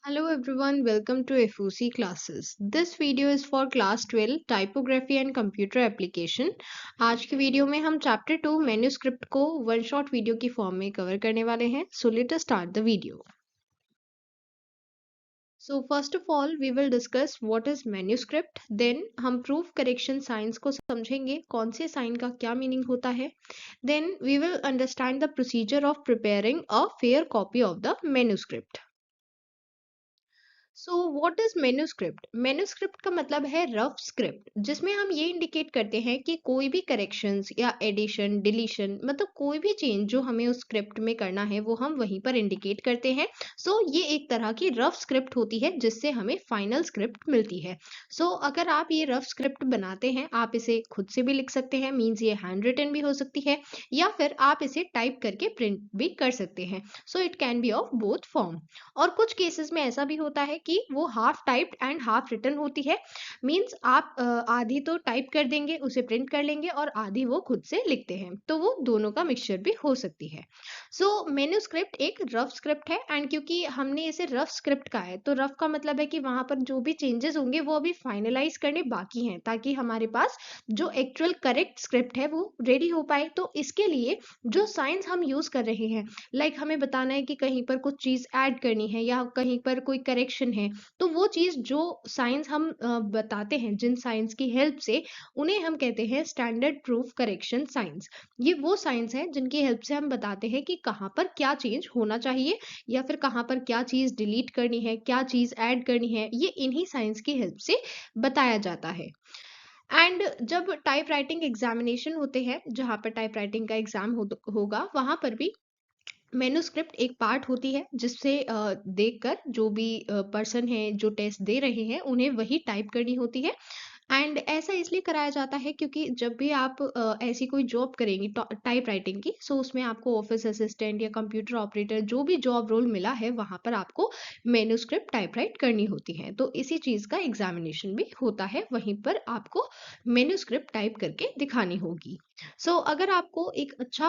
Hello everyone, welcome to FOC classes. This video is for class 12 typography and computer application. आज की video में हम chapter 2 manuscript को one shot video की form में cover करने वाले हैं. So let us start the video. So first of all we will discuss what is manuscript. Then हम proof correction signs को समझेंगे, कौन से साइन का क्या मीनिंग होता है. Then we will understand the procedure of preparing a fair copy of the manuscript. So what is manuscript. Manuscript का मतलब है रफ स्क्रिप्ट, जिसमें हम ये इंडिकेट करते हैं कि कोई भी करेक्शंस या एडिशन डिलीशन मतलब कोई भी चेंज जो हमें उस स्क्रिप्ट में करना है वो हम वहीं पर इंडिकेट करते हैं. सो ये एक तरह की रफ स्क्रिप्ट होती है जिससे हमें फाइनल स्क्रिप्ट मिलती है. सो अगर आप ये रफ स्क्रिप्ट बनाते हैं, आप इसे खुद से भी लिख सकते हैं, मीन्स ये हैंड रिटन भी हो सकती है, या फिर आप इसे टाइप करके प्रिंट भी कर सकते हैं. So it can be of both form. और कुछ केसेस में ऐसा भी होता है कि वो half typed and half written होती है. मींस आप आधी तो टाइप कर देंगे, उसे प्रिंट कर लेंगे, और आधी वो खुद से लिखते हैं, तो वो दोनों का मिक्सचर भी हो सकती है. सो मैन्युस्क्रिप्ट एक रफ स्क्रिप्ट है, एंड क्योंकि हमने इसे रफ स्क्रिप्ट कहा है तो रफ का मतलब है कि वहां पर जो भी चेंजेस होंगे वो अभी फाइनलाइज करने बाकी हैं, ताकि हमारे पास जो एक्चुअल करेक्ट स्क्रिप्ट है वो रेडी हो पाए. तो इसके लिए जो साइंस हम यूज कर रहे हैं, लाइक हमें बताना है कि कहीं पर कुछ चीज ऐड करनी है या कहीं पर कोई करेक्शन है, तो वो चीज जो साइंस हम बताते हैं, जिन साइंस की हेल्प से, उन्हें हम कहते हैं स्टैंडर्ड प्रूफ करेक्शन साइंस. ये वो साइंस है जिनकी हेल्प से हम बताते हैं कि कहाँ पर क्या चेंज होना चाहिए, या फिर कहाँ पर क्या चीज डिलीट करनी है, क्या चीज ऐड करनी है. ये इन्हीं साइंस की हेल्प से बताया जाता है. एंड जब टाइप राइटिंग एग्जामिनेशन होते हैं, जहाँ पर टाइप राइटिंग का एग्जाम होगा, वहां पर भी मैन्युस्क्रिप्ट एक पार्ट होती है, जिससे देखकर जो भी पर्सन है जो टेस्ट दे रहे हैं उन्हें वही टाइप करनी होती है. एंड ऐसा इसलिए कराया जाता है क्योंकि जब भी आप ऐसी कोई जॉब करेंगी टाइप राइटिंग की, सो उसमें आपको ऑफिस असिस्टेंट या कंप्यूटर ऑपरेटर जो भी जॉब रोल मिला है वहां पर आपको मैन्युस्क्रिप्ट टाइप राइट करनी होती है. तो इसी चीज का एग्जामिनेशन भी होता है, वहीं पर आपको मैन्युस्क्रिप्ट टाइप करके दिखानी होगी. अगर आपको एक अच्छा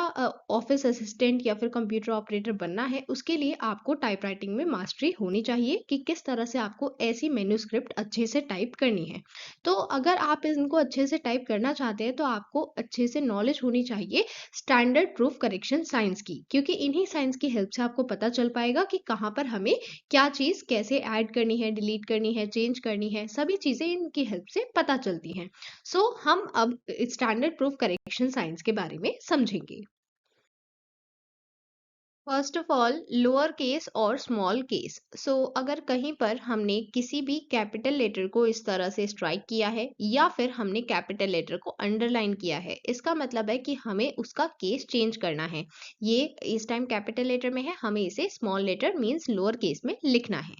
ऑफिस असिस्टेंट या फिर कंप्यूटर ऑपरेटर बनना है, उसके लिए आपको टाइप राइटिंग में मास्टरी होनी चाहिए कि किस तरह से आपको ऐसी मेन्यूस्क्रिप्ट अच्छे से टाइप करनी है. तो अगर आप इनको अच्छे से टाइप करना चाहते हैं तो आपको अच्छे से नॉलेज होनी चाहिए स्टैंडर्ड प्रूफ करेक्शन साइंस की, क्योंकि इन्हीं साइंस की हेल्प से आपको पता चल पाएगा कि कहाँ पर हमें क्या चीज़ कैसे ऐड करनी है, डिलीट करनी है, चेंज करनी है, सभी चीज़ें इनकी हेल्प से पता चलती हैं. हम अब स्टैंडर्ड प्रूफ करेक्शन साइंस के बारे में समझेंगे. First of all, lower case और स्मॉल केस. अगर कहीं पर हमने किसी भी कैपिटल लेटर को इस तरह से स्ट्राइक किया है, या फिर हमने कैपिटल लेटर को अंडरलाइन किया है, इसका मतलब है कि हमें उसका केस चेंज करना है. ये इस टाइम कैपिटल लेटर में है, हमें इसे small letter means lower case में लिखना है.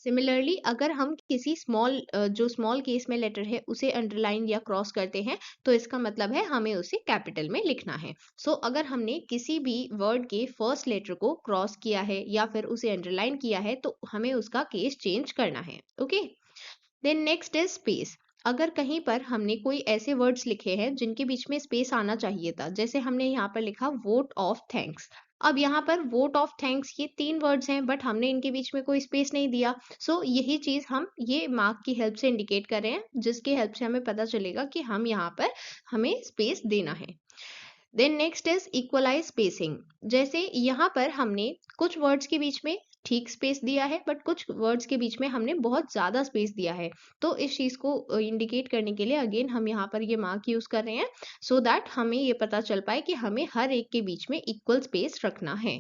सिमिलरली अगर हम किसी जो स्मॉल केस में लेटर है उसे अंडरलाइन या क्रॉस करते हैं, तो इसका मतलब है हमें उसे कैपिटल में लिखना है. अगर हमने किसी भी वर्ड के फर्स्ट लेटर को क्रॉस किया है या फिर उसे अंडरलाइन किया है, तो हमें उसका केस चेंज करना है. Okay. Then next is space. अगर कहीं पर हमने कोई ऐसे वर्ड्स लिखे हैं जिनके बीच में स्पेस आना चाहिए था, जैसे हमने यहाँ पर लिखा वोट ऑफ थैंक्स. अब यहाँ पर वोट ऑफ थैंक्स ये 3 वर्ड्स हैं, बट हमने इनके बीच में कोई स्पेस नहीं दिया. यही चीज हम ये मार्क की हेल्प से इंडिकेट कर रहे हैं, जिसकी हेल्प से हमें पता चलेगा कि हम यहाँ पर हमें स्पेस देना है. Then next is equalize spacing. जैसे यहाँ पर हमने कुछ वर्ड्स के बीच में ठीक स्पेस दिया है, बट कुछ वर्ड्स के बीच में हमने बहुत ज्यादा स्पेस दिया है. तो इस चीज को इंडिकेट करने के लिए अगेन हम यहाँ पर ये मार्क यूज कर रहे हैं, सो दैट हमें ये पता चल पाए कि हमें हर एक के बीच में इक्वल स्पेस रखना है.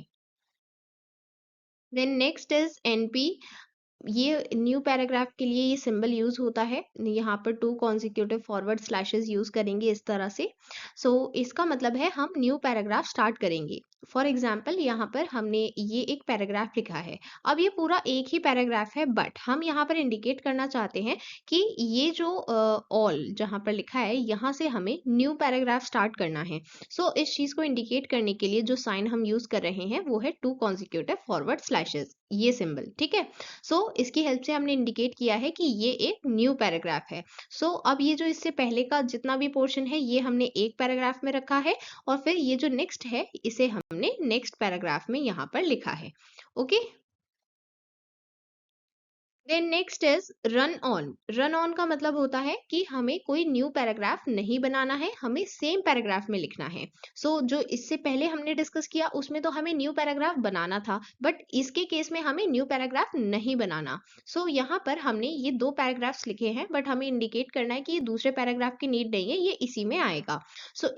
Then next is NP. ये न्यू पैराग्राफ के लिए ये सिंबल यूज होता है. यहाँ पर 2 कॉन्जिक्यूटिव फॉरवर्ड स्लैशेस यूज करेंगे इस तरह से. इसका मतलब है हम न्यू पैराग्राफ स्टार्ट करेंगे. फॉर एग्जाम्पल यहाँ पर हमने ये एक पैराग्राफ लिखा है. अब ये पूरा एक ही पैराग्राफ है, बट हम यहाँ पर इंडिकेट करना चाहते हैं कि ये जो ऑल जहाँ पर लिखा है, यहाँ से हमें न्यू पैराग्राफ स्टार्ट करना है. इस चीज को इंडिकेट करने के लिए जो साइन हम यूज कर रहे हैं वो है 2 कॉन्जिक्यूटिव फॉरवर्ड स्लैशेस, ये सिंबल. ठीक है. इसकी हेल्प से हमने इंडिकेट किया है कि ये एक न्यू पैराग्राफ है. अब ये जो इससे पहले का जितना भी पोर्शन है ये हमने एक पैराग्राफ में रखा है, और फिर ये जो नेक्स्ट है इसे हमने नेक्स्ट पैराग्राफ में यहाँ पर लिखा है. Okay. Then next is run on. Run on का मतलब होता है कि हमें कोई न्यू पैराग्राफ नहीं बनाना है, हमें सेम पैराग्राफ में लिखना है। जो इससे पहले हमने डिस्कस किया उसमें तो हमें न्यू पैराग्राफ बनाना था, बट इसके केस में हमें न्यू पैराग्राफ नहीं बनाना। यहाँ पर हमने ये दो पैराग्राफ्स लिखे हैं, बट हमें इंडिकेट करना है कि ये दूसरे पैराग्राफ की नीड नहीं है, ये इसी में आएगा।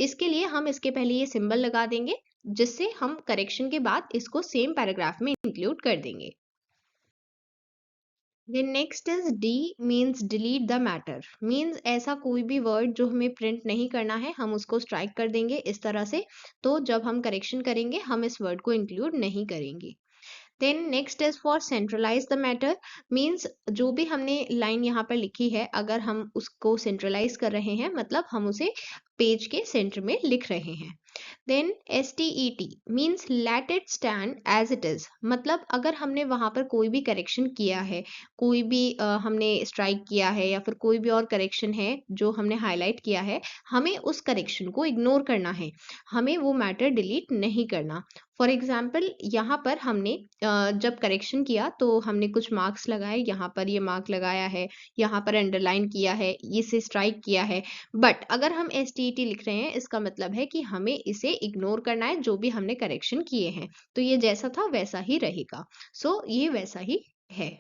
इसके लिए हम इसके पहले ये सिंबल लगा देंगे, जिससे हम करेक्शन के बाद इसको सेम पैराग्राफ में इंक्लूड कर देंगे। The next is D means delete the matter। means ऐसा कोई भी वर्ड जो हमें प्रिंट नहीं करना है हम उसको स्ट्राइक कर देंगे इस तरह से। तो जब हम करेक्शन करेंगे हम इस वर्ड को इंक्लूड नहीं करेंगे। Then next is for centralize the matter. Means जो भी हमने लाइन यहाँ पर लिखी है अगर हम उसको सेंट्रलाइज कर रहे हैं मतलब हम उसे पेज के सेंटर में लिख रहे हैं। Then STET means let it stand as it is. मतलब अगर हमने वहां पर कोई भी करेक्शन किया है, कोई भी हमने स्ट्राइक किया है या फिर कोई भी और करेक्शन है जो हमने हाईलाइट किया है, हमें उस करेक्शन को इग्नोर करना है, हमें वो मैटर डिलीट नहीं करना। फॉर एग्जाम्पल यहाँ पर हमने जब करेक्शन किया तो हमने कुछ मार्क्स लगाए, यहाँ पर ये मार्क लगाया है, यहाँ पर अंडरलाइन किया है, इसे स्ट्राइक किया है। बट अगर हम STET लिख रहे हैं इसका मतलब है कि हमें इसे इग्नोर करना है जो भी हमने करेक्शन किए हैं। तो ये जैसा था वैसा ही रहेगा। ये वैसा ही है।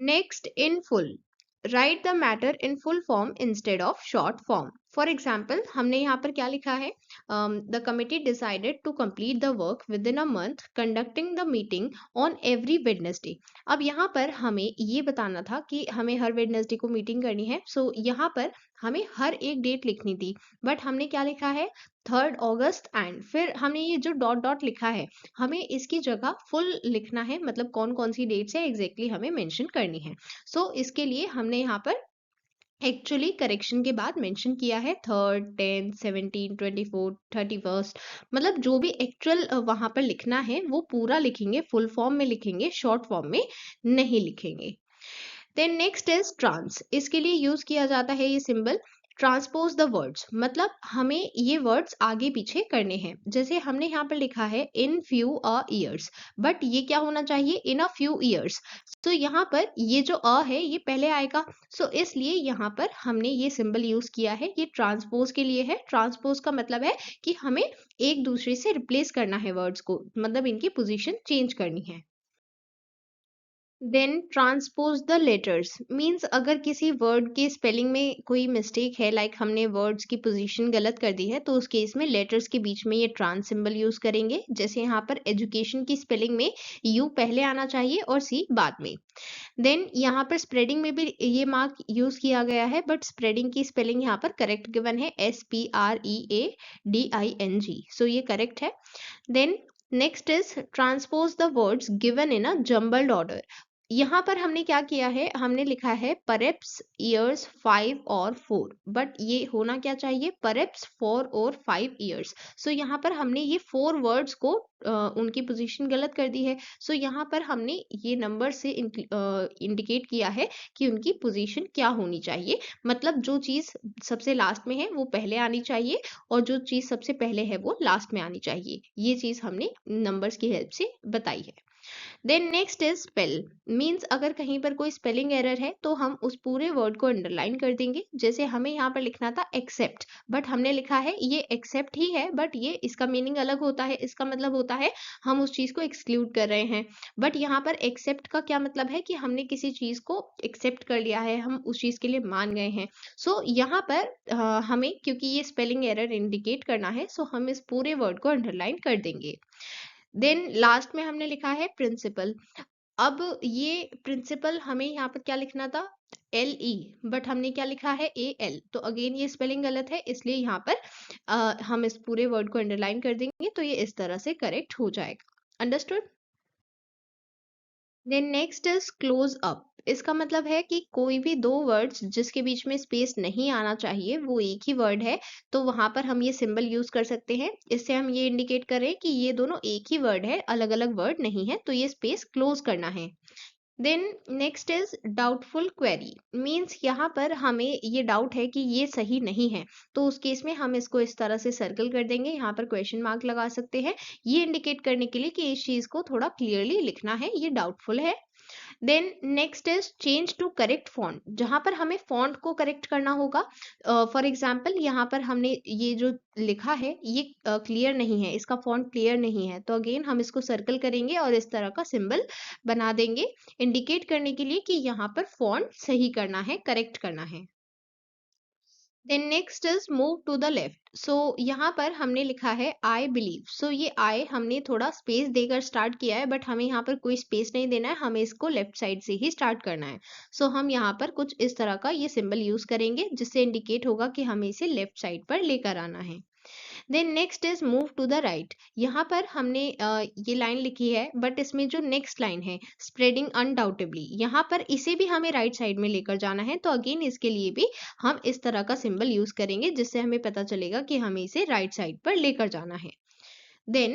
Next, in full. Write the matter in full form instead of short form. For example हमने यहाँ पर क्या लिखा है, the committee decided to complete the work within a month conducting the meeting on every Wednesday. अब यहाँ पर हमें ये बताना था कि हमें हर वेडनेसडे को मीटिंग करनी है। यहाँ पर हमें हर एक डेट लिखनी थी, बट हमने क्या लिखा है, 3 अगस्त एंड फिर हमने ये जो डॉट डॉट लिखा है हमें इसकी जगह फुल लिखना है, मतलब कौन कौन सी डेट्स है एग्जैक्टली हमें मेंशन करनी है। इसके लिए हमने यहाँ पर एक्चुअली करेक्शन के बाद मेंशन किया है 3rd 10th 17 24 31st। मतलब जो भी एक्चुअल वहां पर लिखना है वो पूरा लिखेंगे, फुल फॉर्म में लिखेंगे, शॉर्ट फॉर्म में नहीं लिखेंगे। Then next is trans. इसके लिए यूज किया जाता है ये सिंबल, ट्रांसपोज द वर्ड्स। मतलब हमें ये वर्ड्स आगे पीछे करने हैं। जैसे हमने यहाँ पर लिखा है in few a years, but ये क्या होना चाहिए, इन अ फ्यू ईयर्स। यहाँ पर ये जो अ है ये पहले आएगा। इसलिए यहाँ पर हमने ये सिंबल यूज किया है, ये ट्रांसपोज के लिए है। ट्रांसपोज का मतलब है कि हमें एक दूसरे से रिप्लेस करना है वर्ड्स को, मतलब इनकी पोजीशन चेंज करनी है। Then transpose the letters. Means अगर किसी वर्ड के स्पेलिंग में कोई मिस्टेक है, लाइक हमने वर्ड्स की पोजीशन गलत कर दी है, तो उस केस में लेटर्स के बीच में ये ट्रांस सिंबल यूज करेंगे। जैसे यहाँ पर एजुकेशन की स्पेलिंग में यू पहले आना चाहिए और सी बाद में। देन यहाँ पर स्प्रेडिंग में भी ये मार्क यूज किया गया है, बट स्प्रेडिंग की स्पेलिंग यहाँ पर करेक्ट गिवन है, SPREADING। ये करेक्ट है। Then next is transpose the words given in a jumbled order. यहाँ पर हमने क्या किया है, हमने लिखा है परैप्स ईयर्स 5 और 4, बट ये होना क्या चाहिए, परैप्स 4 और 5 ईयर्स। यहाँ पर हमने ये 4 वर्ड्स को उनकी पोजीशन गलत कर दी है। यहाँ पर हमने ये नंबर से इंडिकेट किया है कि उनकी पोजीशन क्या होनी चाहिए। मतलब जो चीज सबसे लास्ट में है वो पहले आनी चाहिए और जो चीज सबसे पहले है वो लास्ट में आनी चाहिए। ये चीज हमने नंबर्स की हेल्प से बताई है। Then next is spell. Means अगर कहीं पर कोई स्पेलिंग एरर है तो हम उस पूरे वर्ड को अंडरलाइन कर देंगे। जैसे हमें यहाँ पर लिखना था एक्सेप्ट, बट हमने लिखा है ये एक्सेप्ट ही है, बट ये इसका मीनिंग अलग होता है। इसका मतलब होता है हम उस चीज को एक्सक्लूड कर रहे हैं। बट यहाँ पर एक्सेप्ट का क्या मतलब है कि हमने किसी चीज को एक्सेप्ट कर लिया है, हम उस चीज के लिए मान गए हैं। यहाँ पर हमें क्योंकि ये स्पेलिंग एरर इंडिकेट करना है, हम इस पूरे वर्ड को अंडरलाइन कर देंगे। देन लास्ट में हमने लिखा है प्रिंसिपल। अब ये प्रिंसिपल हमें यहाँ पर क्या लिखना था, LE, बट हमने क्या लिखा है AL। तो अगेन ये स्पेलिंग गलत है, इसलिए यहाँ पर हम इस पूरे वर्ड को अंडरलाइन कर देंगे, तो ये इस तरह से करेक्ट हो जाएगा। Understood. Then next is close up. इसका मतलब है कि कोई भी दो वर्ड्स जिसके बीच में स्पेस नहीं आना चाहिए वो एक ही वर्ड है, तो वहां पर हम ये सिंबल यूज कर सकते हैं। इससे हम ये इंडिकेट करें कि ये दोनों एक ही वर्ड है, अलग अलग वर्ड नहीं है, तो ये स्पेस क्लोज करना है। Then next is doubtful query. Means यहाँ पर हमें ये डाउट है कि ये सही नहीं है, तो उस केस में हम इसको इस तरह से सर्कल कर देंगे, यहाँ पर क्वेश्चन मार्क लगा सकते हैं, ये इंडिकेट करने के लिए कि इस चीज को थोड़ा क्लियरली लिखना है, ये डाउटफुल है। Then next is change to correct font, जहां पर हमें फॉन्ट को करेक्ट करना होगा। फॉर एग्जाम्पल यहाँ पर हमने ये जो लिखा है ये क्लियर नहीं है, इसका फॉन्ट क्लियर नहीं है, तो अगेन हम इसको सर्कल करेंगे और इस तरह का सिंबल बना देंगे इंडिकेट करने के लिए कि यहाँ पर फॉन्ट सही करना है, करेक्ट करना है। Then next is move to the left, so यहाँ पर हमने लिखा है आई बिलीव, सो ये आई हमने थोड़ा स्पेस देकर स्टार्ट किया है, बट हमें यहाँ पर कोई स्पेस नहीं देना है, हमें इसको लेफ्ट साइड से ही स्टार्ट करना है। सो हम यहाँ पर कुछ इस तरह का ये सिंबल यूज करेंगे जिससे इंडिकेट होगा कि हमें इसे लेफ्ट साइड पर लेकर आना है। Then next is move to the right, यहाँ पर हमने ये लाइन लिखी है, बट इसमें जो नेक्स्ट लाइन है स्प्रेडिंग अनडाउटेबली, यहाँ पर इसे भी हमें राइट साइड में लेकर जाना है, तो अगेन इसके लिए भी हम इस तरह का सिंबल यूज करेंगे जिससे हमें पता चलेगा कि हमें इसे राइट साइड पर लेकर जाना है। Then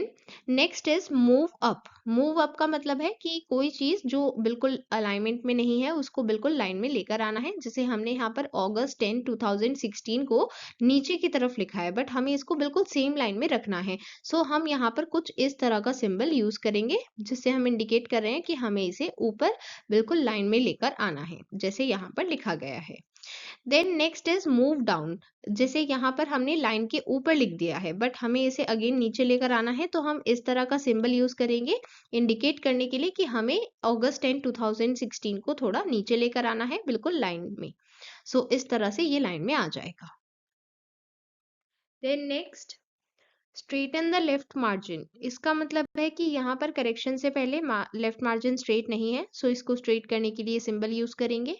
next is move up, move up का मतलब है कि कोई चीज जो बिल्कुल अलाइनमेंट में नहीं है उसको बिल्कुल लाइन में लेकर आना है, जैसे हमने यहाँ पर August 10, 2016 को नीचे की तरफ लिखा है, बट हमें इसको बिल्कुल सेम लाइन में रखना है। सो हम यहाँ पर कुछ इस तरह का सिंबल यूज करेंगे जिससे हम इंडिकेट कर रहे हैं कि हमें इसे ऊपर बिल्कुल लाइन में लेकर आना है, जैसे यहाँ पर लिखा गया है। Then next is move down, जैसे यहाँ पर हमने लाइन के ऊपर लिख दिया है बट हमें इसे अगेन नीचे लेकर आना है, तो हम इस तरह का सिंबल यूज करेंगे इंडिकेट करने के लिए कि हमें August 10, 2016 को थोड़ा नीचे लेकर आना है बिल्कुल लाइन में। सो इस तरह से ये लाइन में आ जाएगा। Then next straighten the left margin, इसका मतलब है कि यहाँ पर करेक्शन से पहले लेफ्ट मार्जिन स्ट्रेट नहीं है, सो इसको स्ट्रेट करने के लिए सिंबल यूज करेंगे।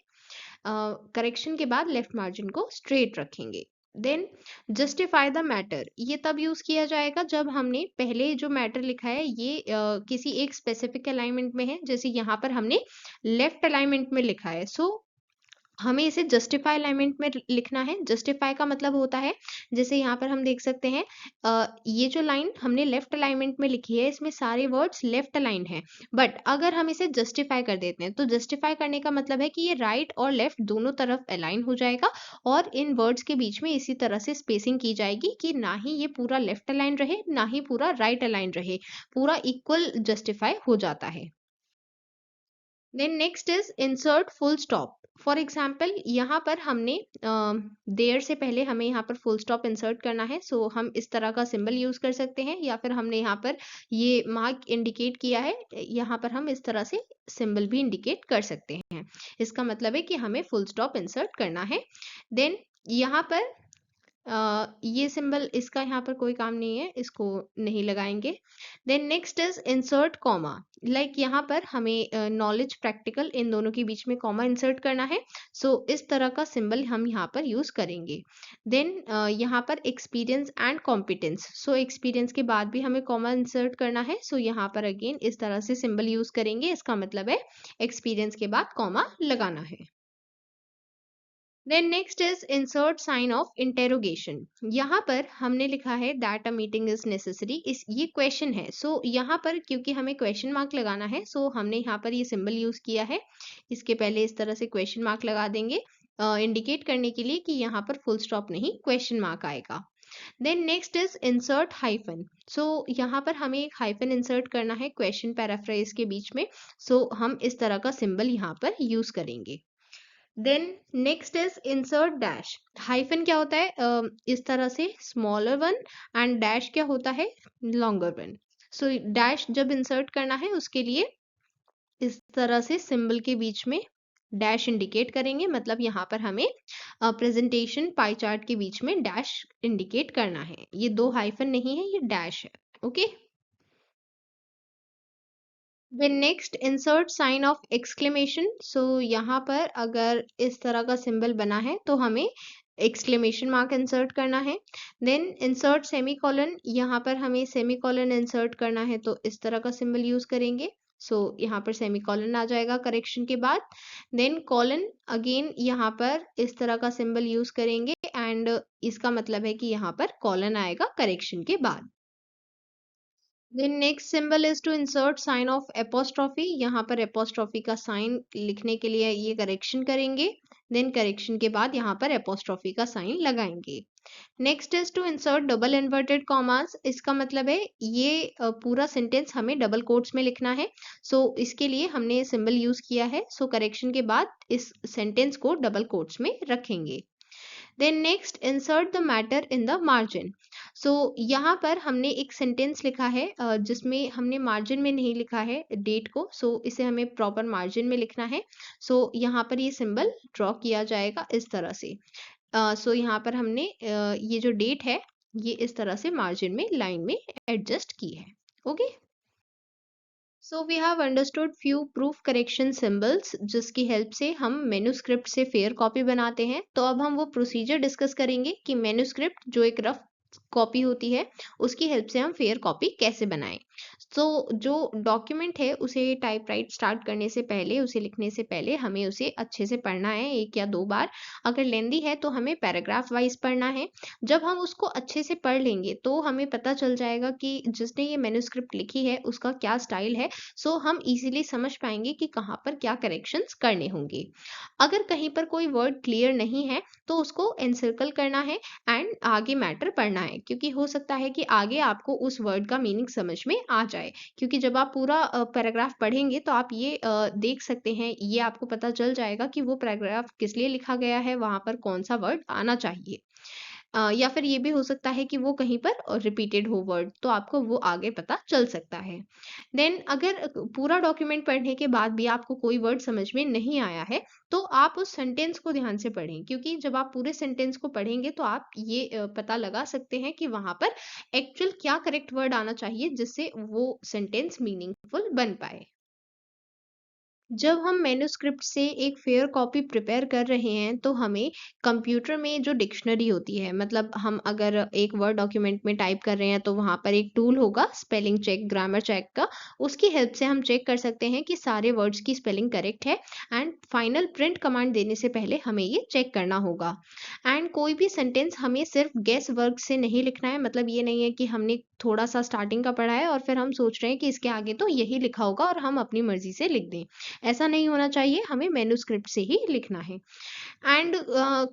करेक्शन के बाद लेफ्ट मार्जिन को स्ट्रेट रखेंगे। देन जस्टिफाई द मैटर, ये तब यूज किया जाएगा जब हमने पहले जो मैटर लिखा है ये किसी एक स्पेसिफिक अलाइनमेंट में है, जैसे यहाँ पर हमने लेफ्ट अलाइनमेंट में लिखा है, सो हमें इसे जस्टिफाई अलाइनमेंट में लिखना है। जस्टिफाई का मतलब होता है, जैसे यहाँ पर हम देख सकते हैं ये जो लाइन हमने लेफ्ट अलाइनमेंट में लिखी है इसमें सारे वर्ड्स लेफ्ट अलाइंड हैं, बट अगर हम इसे जस्टिफाई कर देते हैं तो जस्टिफाई करने का मतलब है कि ये राइट और लेफ्ट दोनों तरफ अलाइन हो जाएगा और इन वर्ड्स के बीच में इसी तरह से स्पेसिंग की जाएगी कि ना ही ये पूरा लेफ्ट अलाइन रहे ना ही पूरा राइट अलाइन रहे, पूरा इक्वल जस्टिफाई हो जाता है। Then next is insert full stop, for example यहाँ पर हमने देयर से पहले हमें यहाँ पर फुल स्टॉप इंसर्ट करना है, सो हम इस तरह का सिंबल यूज कर सकते हैं, या फिर हमने यहाँ पर ये मार्क इंडिकेट किया है, यहाँ पर हम इस तरह से सिंबल भी इंडिकेट कर सकते हैं। इसका मतलब है कि हमें फुल स्टॉप इंसर्ट करना है। देन यहाँ पर ये सिंबल इसका यहाँ पर कोई काम नहीं है, इसको नहीं लगाएंगे। Then next is insert comma, like यहाँ पर हमें नॉलेज प्रैक्टिकल इन दोनों के बीच में कॉमा इंसर्ट करना है, सो इस तरह का सिंबल हम यहाँ पर यूज करेंगे। देन यहाँ पर experience and competence, so experience के बाद भी हमें कॉमा इंसर्ट करना है, सो यहाँ पर अगेन इस तरह से सिंबल यूज करेंगे, इसका मतलब है एक्सपीरियंस के बाद कॉमा लगाना है। Then next is insert sign of interrogation, यहाँ पर हमने लिखा है that a meeting is necessary, इस ये क्वेश्चन है, सो यहाँ पर क्योंकि हमें क्वेश्चन मार्क लगाना है, सो हमने यहाँ पर ये सिंबल यूज किया है, इसके पहले इस तरह से क्वेश्चन मार्क लगा देंगे इंडिकेट करने के लिए कि यहाँ पर फुल स्टॉप नहीं क्वेश्चन मार्क आएगा। Then next is insert hyphen, so यहाँ पर हमें एक हाइफन इंसर्ट करना है क्वेश्चन पैराफ्रेज के बीच में, सो हम इस तरह का सिंबल यहाँ पर यूज करेंगे। Then next is insert dash, hyphen क्या होता है इस तरह से स्मॉलर वन, एंड डैश क्या होता है लॉन्गर वन, सो डैश जब इंसर्ट करना है उसके लिए इस तरह से सिंबल के बीच में डैश इंडिकेट करेंगे, मतलब यहाँ पर हमें प्रेजेंटेशन पाई चार्ट के बीच में डैश इंडिकेट करना है, ये दो हाइफन नहीं है ये डैश है। Okay, then next insert sign of exclamation, so यहाँ पर अगर इस तरह का सिंबल बना है तो हमें एक्सक्लेमेशन मार्क इंसर्ट करना है। देन इंसर्ट सेमीकोलन, यहाँ पर हमें सेमीकोलन इंसर्ट करना है तो इस तरह का सिंबल यूज करेंगे, सो यहाँ पर सेमीकोलन आ जाएगा करेक्शन के बाद। देन कॉलन, अगेन यहाँ पर इस तरह का सिंबल यूज करेंगे एंड इसका मतलब है कि यहाँ पर कॉलन आएगा करेक्शन के बाद। Then next symbol is to insert sign of apostrophe, यहाँ पर एपोस्ट्रॉफी का साइन लिखने के लिए ये करेक्शन करेंगे, देन करेक्शन के बाद यहाँ पर एपोस्ट्रॉफी का साइन लगाएंगे। Next is to insert double inverted commas. इसका मतलब है ये पूरा सेंटेंस हमें डबल कोट्स में लिखना है। सो इसके लिए हमने सिंबल यूज किया है। सो करेक्शन के बाद इस सेंटेंस को डबल कोट्स में रखेंगे। Then next insert the matter in the margin. So यहाँ पर हमने एक सेंटेंस लिखा है जिसमें हमने मार्जिन में नहीं लिखा है डेट को। सो इसे हमें प्रॉपर मार्जिन में लिखना है। सो यहाँ पर ये सिंबल ड्रॉ किया जाएगा इस तरह से। सो यहाँ पर हमने ये जो डेट है ये इस तरह से मार्जिन में लाइन में एडजस्ट की है। Okay, so we have understood few proof correction symbols जिसकी हेल्प से हम मेन्यूस्क्रिप्ट से फेयर कॉपी बनाते हैं। तो अब हम वो प्रोसीजर डिस्कस करेंगे कि मेन्यूस्क्रिप्ट जो एक रफ कॉपी होती है उसकी हेल्प से हम फेयर कॉपी कैसे बनाएं। तो जो डॉक्यूमेंट है उसे टाइप राइट स्टार्ट करने से पहले, उसे लिखने से पहले हमें उसे अच्छे से पढ़ना है 1 या 2 बार। अगर लेंदी है तो हमें पैराग्राफ वाइज पढ़ना है। जब हम उसको अच्छे से पढ़ लेंगे तो हमें पता चल जाएगा कि जिसने ये मैन्युस्क्रिप्ट लिखी है उसका क्या स्टाइल है। सो हम इजीली समझ पाएंगे कि कहाँ पर क्या करेक्शंस करने होंगे। अगर कहीं पर कोई वर्ड क्लियर नहीं है तो उसको एनसर्कल करना है एंड आगे मैटर पढ़ना है, क्योंकि हो सकता है कि आगे आपको उस वर्ड का मीनिंग समझ में आ जाए। क्योंकि जब आप पूरा पैराग्राफ पढ़ेंगे तो आप ये देख सकते हैं, ये आपको पता चल जाएगा कि वो पैराग्राफ किस लिए लिखा गया है, वहां पर कौन सा वर्ड आना चाहिए। या फिर ये भी हो सकता है कि वो कहीं पर रिपीटेड हो वर्ड, तो आपको वो आगे पता चल सकता है। देन अगर पूरा डॉक्यूमेंट पढ़ने के बाद भी आपको कोई वर्ड समझ में नहीं आया है तो आप उस सेंटेंस को ध्यान से पढ़ें, क्योंकि जब आप पूरे सेंटेंस को पढ़ेंगे तो आप ये पता लगा सकते हैं कि वहां पर एक्चुअल क्या करेक्ट वर्ड आना चाहिए जिससे वो सेंटेंस मीनिंगफुल बन पाए। जब हम मैन्युस्क्रिप्ट से एक फेयर कॉपी प्रिपेयर कर रहे हैं तो हमें कंप्यूटर में जो डिक्शनरी होती है, मतलब हम अगर एक वर्ड डॉक्यूमेंट में टाइप कर रहे हैं तो वहाँ पर एक टूल होगा स्पेलिंग चेक, ग्रामर चेक का। उसकी हेल्प से हम चेक कर सकते हैं कि सारे वर्ड्स की स्पेलिंग करेक्ट है। एंड फाइनल प्रिंट कमांड देने से पहले हमें ये चेक करना होगा। एंड कोई भी सेंटेंस हमें सिर्फ गेस वर्क से नहीं लिखना है। मतलब ये नहीं है कि हमने थोड़ा सा स्टार्टिंग का पढ़ा है और फिर हम सोच रहे हैं कि इसके आगे तो यही लिखा होगा और हम अपनी मर्जी से लिख दें। ऐसा नहीं होना चाहिए, हमें मैन्युस्क्रिप्ट से ही लिखना है। एंड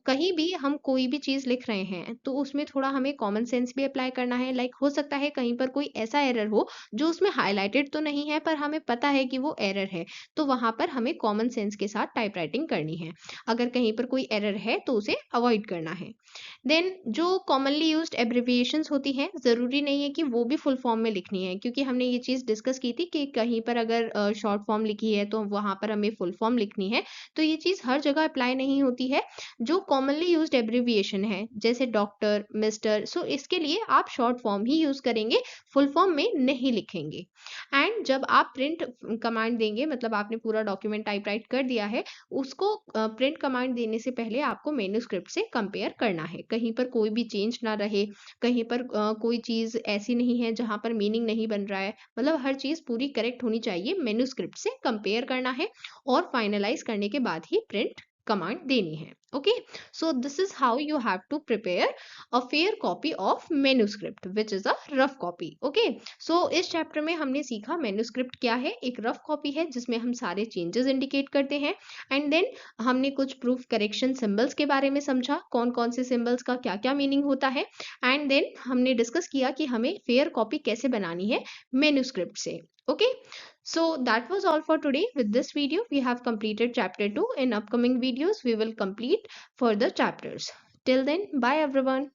कहीं भी हम कोई भी चीज़ लिख रहे हैं तो उसमें थोड़ा हमें कॉमन सेंस भी अप्लाई करना है। लाइक हो सकता है कहीं पर कोई ऐसा एरर हो जो उसमें हाइलाइटेड तो नहीं है पर हमें पता है कि वो एरर है, तो वहां पर हमें कॉमन सेंस के साथ टाइप राइटिंग करनी है। अगर कहीं पर कोई एरर है तो उसे अवॉइड करना है। देन जो कॉमनली यूज्ड एब्रिविएशंस होती हैं, ज़रूरी नहीं है कि वो भी फुल फॉर्म में लिखनी है, क्योंकि हमने ये चीज़ डिस्कस की थी कि कहीं पर अगर शॉर्ट फॉर्म लिखी है तो वहाँ पर हमें फुल फॉर्म लिखनी है। तो ये चीज़ हर जगह अप्लाई नहीं होती है। जो कॉमनली यूज्ड एब्रिविएशन है जैसे डॉक्टर, मिस्टर, सो इसके लिए आप शॉर्ट फॉर्म ही यूज़ करेंगे, फुल फॉर्म में नहीं लिखेंगे। एंड जब आप प्रिंट कमांड देंगे, मतलब आपने पूरा डॉक्यूमेंट टाइप राइट कर दिया है, उसको प्रिंट कमांड देने से पहले आपको मैन्युस्क्रिप्ट से कंपेयर करना है। कहीं पर कोई भी चेंज ना रहे, कहीं पर कोई चीज़ ऐसी नहीं है जहाँ पर मीनिंग नहीं बन रहा है। मतलब हर चीज़ पूरी करेक्ट होनी चाहिए, मैन्युस्क्रिप्ट से कंपेयर करना है और फाइनलाइज करने के बाद ही प्रिंट कमांड देनी है। Okay, so this is how you have to prepare a fair copy of manuscript which is a rough copy. Okay, so इस चैप्टर में हमने सीखा मैन्युस्क्रिप्ट क्या है। एक रफ कॉपी है जिसमें हम सारे चेंजेस इंडिकेट करते हैं। एंड देन हमने कुछ प्रूफ करेक्शन सिंबल्स के बारे में समझा, कौन कौन से सिंबल्स का क्या क्या मीनिंग होता है। एंड देन हमने डिस्कस किया कि हमें फेयर कॉपी कैसे बनानी है मैन्युस्क्रिप्ट से। Okay, so that was all for today. With this video, we have completed chapter 2. In upcoming videos, we will complete further chapters. Till then, bye everyone.